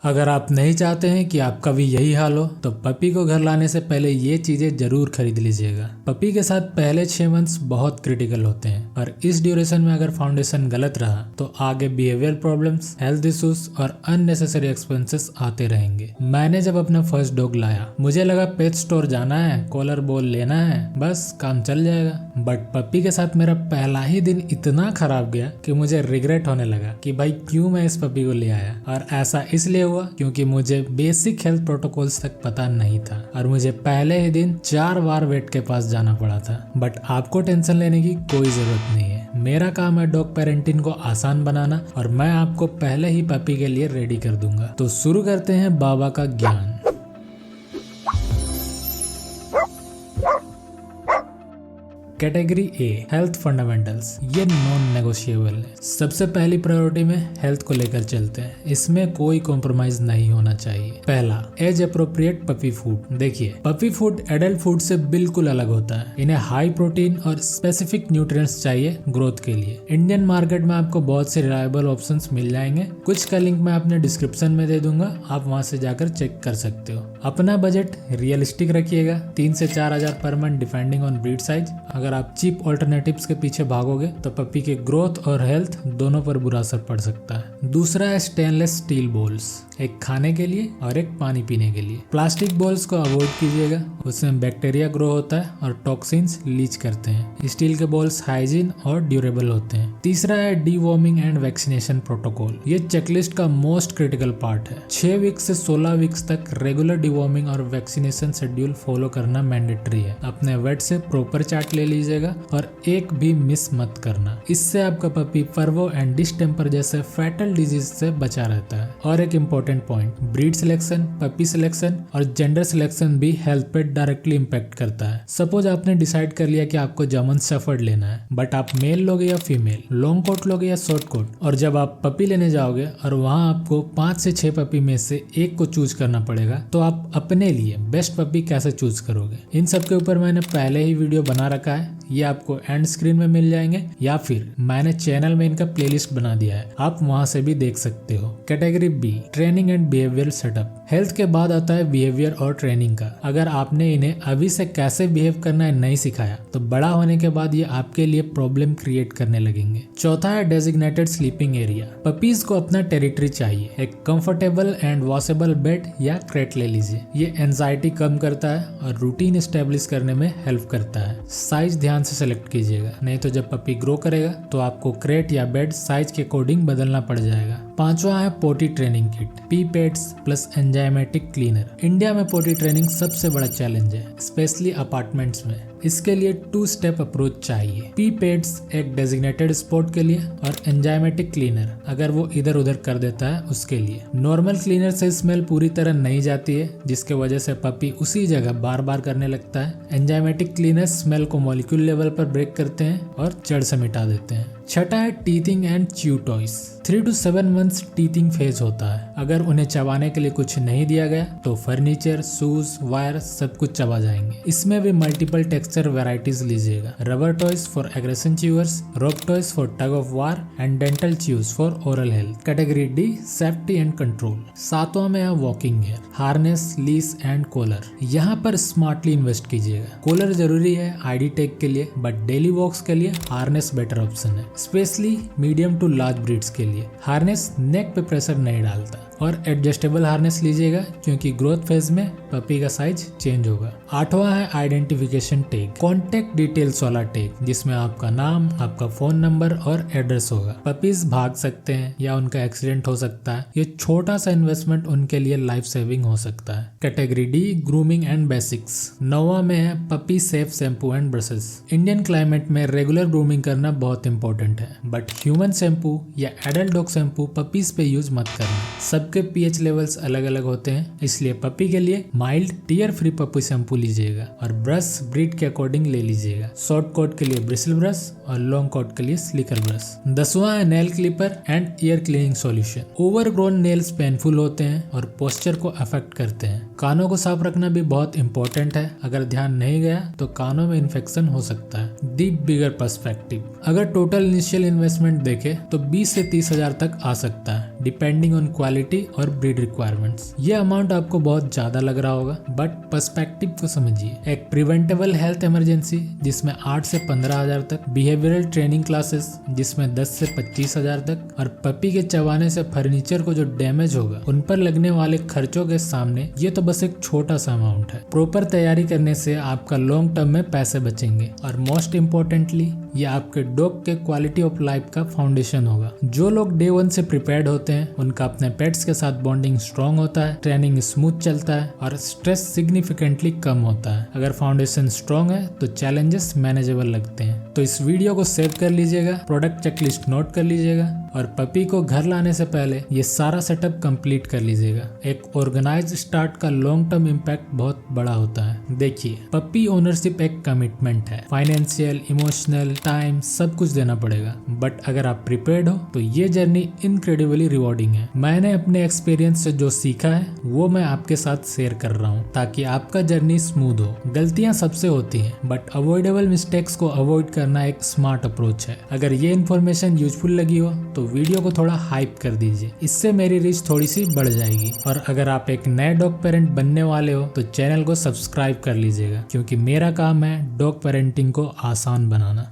अगर आप नहीं चाहते हैं कि आपका भी यही हाल हो तो पपी को घर लाने से पहले ये चीजें जरूर खरीद लीजिएगा। पपी के साथ पहले 6 मंथ्स बहुत क्रिटिकल होते हैं और इस ड्यूरेशन में अगर फाउंडेशन गलत रहा तो आगे बिहेवियर प्रॉब्लम्स, हेल्थ इश्यूज और अननेसेसरी एक्सपेंसेस आते रहेंगे। मैंने जब अपना फर्स्ट डॉग लाया मुझे लगा पेट स्टोर जाना है, कॉलर बॉल लेना है, बस काम चल जाएगा। बट पपी के साथ मेरा पहला ही दिन इतना खराब गया कि मुझे रिग्रेट होने लगा कि भाई क्यों मैं इस पपी को ले आया। और ऐसा इसलिए हुआ क्योंकि मुझे बेसिक हेल्थ प्रोटोकॉल्स तक पता नहीं था और मुझे पहले ही दिन 4 बार वेट के पास जाना पड़ा था। बट आपको टेंशन लेने की कोई जरूरत नहीं है। मेरा काम है डॉग पेरेंटिंग को आसान बनाना और मैं आपको पहले ही पपी के लिए रेडी कर दूंगा। तो शुरू करते हैं बाबा का ज्ञान। Category A, health fundamentals. ये नॉन नेगोशिएबल है। सबसे पहली प्रायोरिटी में हेल्थ को लेकर चलते हैं। इसमें कोई कॉम्प्रोमाइज नहीं होना चाहिए। पहला, एज अप्रोप्रिएट पपी फूड। देखिए, पपी फूड एडल्ट फूड से बिल्कुल अलग होता है। इन्हें हाई प्रोटीन और स्पेसिफिक न्यूट्रिएंट्स चाहिए ग्रोथ के लिए। इंडियन मार्केट में आपको बहुत से रिलायबल ऑप्शंस मिल जाएंगे। कुछ का लिंक मैं अपने डिस्क्रिप्शन में दे दूंगा, आप वहां से जाकर चेक कर सकते हो। अपना बजट रियलिस्टिक रखिएगा, 3 से 4 हजार per month depending on breed size. अगर आप चीप ऑल्टरनेटिव्स के पीछे भागोगे तो पपी के ग्रोथ और हेल्थ दोनों पर बुरा असर पड़ सकता है। दूसरा है स्टेनलेस स्टील बोल्स, एक खाने के लिए और एक पानी पीने के लिए। प्लास्टिक बोल्स को अवॉइड कीजिएगा, उसमें बैक्टीरिया ग्रो होता है और टॉक्सिन्स लीच करते हैं। स्टील के बोल्स हाइजीन और ड्यूरेबल होते हैं। तीसरा है डीवॉर्मिंग एंड वैक्सीनेशन प्रोटोकॉल। ये चेकलिस्ट का मोस्ट क्रिटिकल पार्ट है। 6 वीक्स से 16 वीक्स तक रेगुलर डीवॉर्मिंग और वैक्सीनेशन शेड्यूल फॉलो करना मैंडेटरी है। अपने वेट से प्रॉपर चार्ट ले लीजिएगा और एक भी मिस मत करना। इससे आपका पपी पर्वो एंड डिस्टेम्पर जैसे फैटल डिजीज से बचा रहता है। और एक important point, breed selection, puppy selection और जेंडर सिलेक्शन भी हेल्थ पे डायरेक्टली इम्पैक्ट करता है। सपोज आपने डिसाइड कर लिया कि आपको जर्मन शेफर्ड लेना है, बट आप मेल लोगे या फीमेल, लॉन्ग कोट लोगे या शॉर्ट कोट, और जब आप पपी लेने जाओगे और वहाँ आपको 5 से 6 पपी में से एक को चूज करना पड़ेगा, तो आप अपने लिए बेस्ट पपी कैसे चूज करोगे? इन सब के ऊपर मैंने पहले ही वीडियो बना रखा है, ये आपको एंड स्क्रीन में मिल जाएंगे या फिर मैंने चैनल में इनका प्लेलिस्ट बना दिया है, आप वहां से भी देख सकते हो। Category B, training and behaviour setup. Health के बाद आता है बिहेवियर और ट्रेनिंग का। अगर आपने इन्हें अभी से कैसे बिहेव करना है नहीं सिखाया तो बड़ा होने के बाद ये आपके लिए प्रॉब्लम क्रिएट करने लगेंगे। चौथा है डेजिग्नेटेड स्लीपिंग एरिया। पपीज को अपना टेरिटरी चाहिए। एक कंफर्टेबल एंड वॉशेबल बेड या क्रेट ले लीजिए। ये एंजाइटी कम करता है और रूटीन एस्टेब्लिश करने में हेल्प करता है। साइज ध्यान से सेलेक्ट कीजिएगा, नहीं तो जब पपी ग्रो करेगा तो आपको क्रेट या बेड साइज के अकॉर्डिंग बदलना पड़ जाएगा। पांचवा है पोटी ट्रेनिंग किट, पी पेड्स प्लस एंजाइमेटिक क्लीनर। इंडिया में पोटी ट्रेनिंग सबसे बड़ा चैलेंज है, स्पेशली अपार्टमेंट्स में। इसके लिए 2 स्टेप अप्रोच चाहिए। पी पेड्स एक डेजिग्नेटेड स्पॉट के लिए और एंजाइमेटिक क्लीनर अगर वो इधर उधर कर देता है उसके लिए। नॉर्मल क्लीनर से स्मेल पूरी तरह नहीं जाती है, जिसके वजह से पपी उसी जगह बार बार करने लगता है। एंजाइमेटिक क्लीनर स्मेल को मॉलिक्यूल लेवल पर ब्रेक करते हैं और जड़ से मिटा देते हैं। छठा है teething and chew toys. 3 to 7 months teething phase होता है। अगर उन्हें चबाने के लिए कुछ नहीं दिया गया तो फर्नीचर, शूज, वायर सब कुछ चबा जाएंगे। इसमें भी मल्टीपल टेक्सचर वेराइटीज लीजिएगा। Rubber toys for aggression chewers, rock toys for tug of war and dental chews for oral health. Category D, safety and control. 7वां में है walking gear, harness, leash and collar. यहाँ पर smartly invest कीजिएगा। Collar जरूरी है ID tag के लिए, बट डेली वॉक्स के लिए हार्नेस बेटर ऑप्शन है, specially medium to large breeds के लिए। हार्नेस नेक पे प्रेशर नहीं डालता। और एडजस्टेबल हार्नेस लीजिएगा क्योंकि ग्रोथ फेज में पपी का साइज चेंज होगा। 8वां है आइडेंटिफिकेशन टैग, कॉन्टेक्ट डिटेल्स वाला टैग, जिसमें आपका नाम, आपका फोन नंबर और एड्रेस होगा। पपीज भाग सकते हैं या उनका एक्सीडेंट हो सकता है, ये छोटा सा इन्वेस्टमेंट उनके लिए लाइफ सेविंग हो सकता है। Category D, grooming and basics. 9वां में है puppy safe shampoo and brushes. Indian climate में रेगुलर ग्रूमिंग करना बहुत इंपॉर्टेंट है, बट ह्यूमन शैम्पू या एडल्ट डॉग शैम्पू पपीज पे यूज मत करना। सबके पीएच लेवल्स अलग अलग होते हैं, इसलिए पपी के लिए mild tier free puppy shampoo लीजिएगा और ब्रश ब्रीड के अकॉर्डिंग ले लीजिएगा। शॉर्ट कोट के लिए ब्रिसल ब्रश और लॉन्ग कोट के लिए स्लिकर ब्रश। 10वां है nail clipper and year cleaning solution. Overgrown nails painful होते हैं और पोस्चर को अफेक्ट करते हैं। कानों को साफ रखना भी बहुत इंपॉर्टेंट है, अगर ध्यान नहीं गया तो कानों में इन्फेक्शन हो सकता है। दी बिगर पर्सपेक्टिव, अगर टोटल इनिशियल इन्वेस्टमेंट देखे तो 20 से 30 हजार तक आ सकता है, डिपेंडिंग ऑन क्वालिटी क्वालिटी और ब्रीड रिक्वायरमेंट्स। ये अमाउंट आपको बहुत ज्यादा लग रहा होगा, बट पर्सपेक्टिव को समझिए। एक प्रिवेंटेबल हेल्थ इमरजेंसी जिसमें 8 से 15,000 तक, बिहेवियरल ट्रेनिंग क्लासेस जिसमें 10 से 25,000 तक, और पपी के चबाने से फर्नीचर को जो डैमेज होगा उन पर लगने वाले खर्चों के सामने ये तो बस एक छोटा सा अमाउंट है। प्रॉपर तैयारी करने से आपका लॉन्ग टर्म में पैसे बचेंगे और मोस्ट इम्पोर्टेंटली ये आपके डॉग के क्वालिटी ऑफ लाइफ का फाउंडेशन होगा। जो लोग डे 1 से प्रिपेयर्ड होते हैं उनका अपने पेट्स के साथ बॉन्डिंग स्ट्रांग होता है, ट्रेनिंग स्मूथ चलता है और स्ट्रेस सिग्निफिकेंटली कम होता है। अगर फाउंडेशन स्ट्रांग है तो चैलेंजेस मैनेजेबल लगते हैं। तो इस वीडियो को सेव कर लीजिएगा, प्रोडक्ट चेकलिस्ट नोट कर लीजिएगा और पपी को घर लाने से पहले ये सारा सेटअप कंप्लीट कर लीजिएगा। एक ऑर्गेनाइज्ड स्टार्ट का लॉन्ग टर्म इम्पैक्ट बहुत बड़ा होता है। देखिए, पपी ओनरशिप एक कमिटमेंट है, फाइनेंशियल, इमोशनल, टाइम सब कुछ देना पड़ेगा, बट अगर आप प्रिपेयर्ड हो तो ये जर्नी इनक्रेडिबली रिवॉर्डिंग है। मैंने अपने एक्सपीरियंस से जो सीखा है वो मैं आपके साथ शेयर कर रहा हूँ ताकि आपका जर्नी स्मूथ हो। गलतियां सबसे होती हैं, बट अवॉइडेबल मिस्टेक्स को अवॉइड करना एक स्मार्ट अप्रोच है। अगर ये इन्फॉर्मेशन यूजफुल लगी हो तो वीडियो को थोड़ा हाइप कर दीजिए, इससे मेरी रीच थोड़ी सी बढ़ जाएगी। और अगर आप एक नए डॉग पेरेंट बनने वाले हो तो चैनल को सब्सक्राइब कर लीजिएगा, क्योंकि मेरा काम है डॉग पेरेंटिंग को आसान बनाना।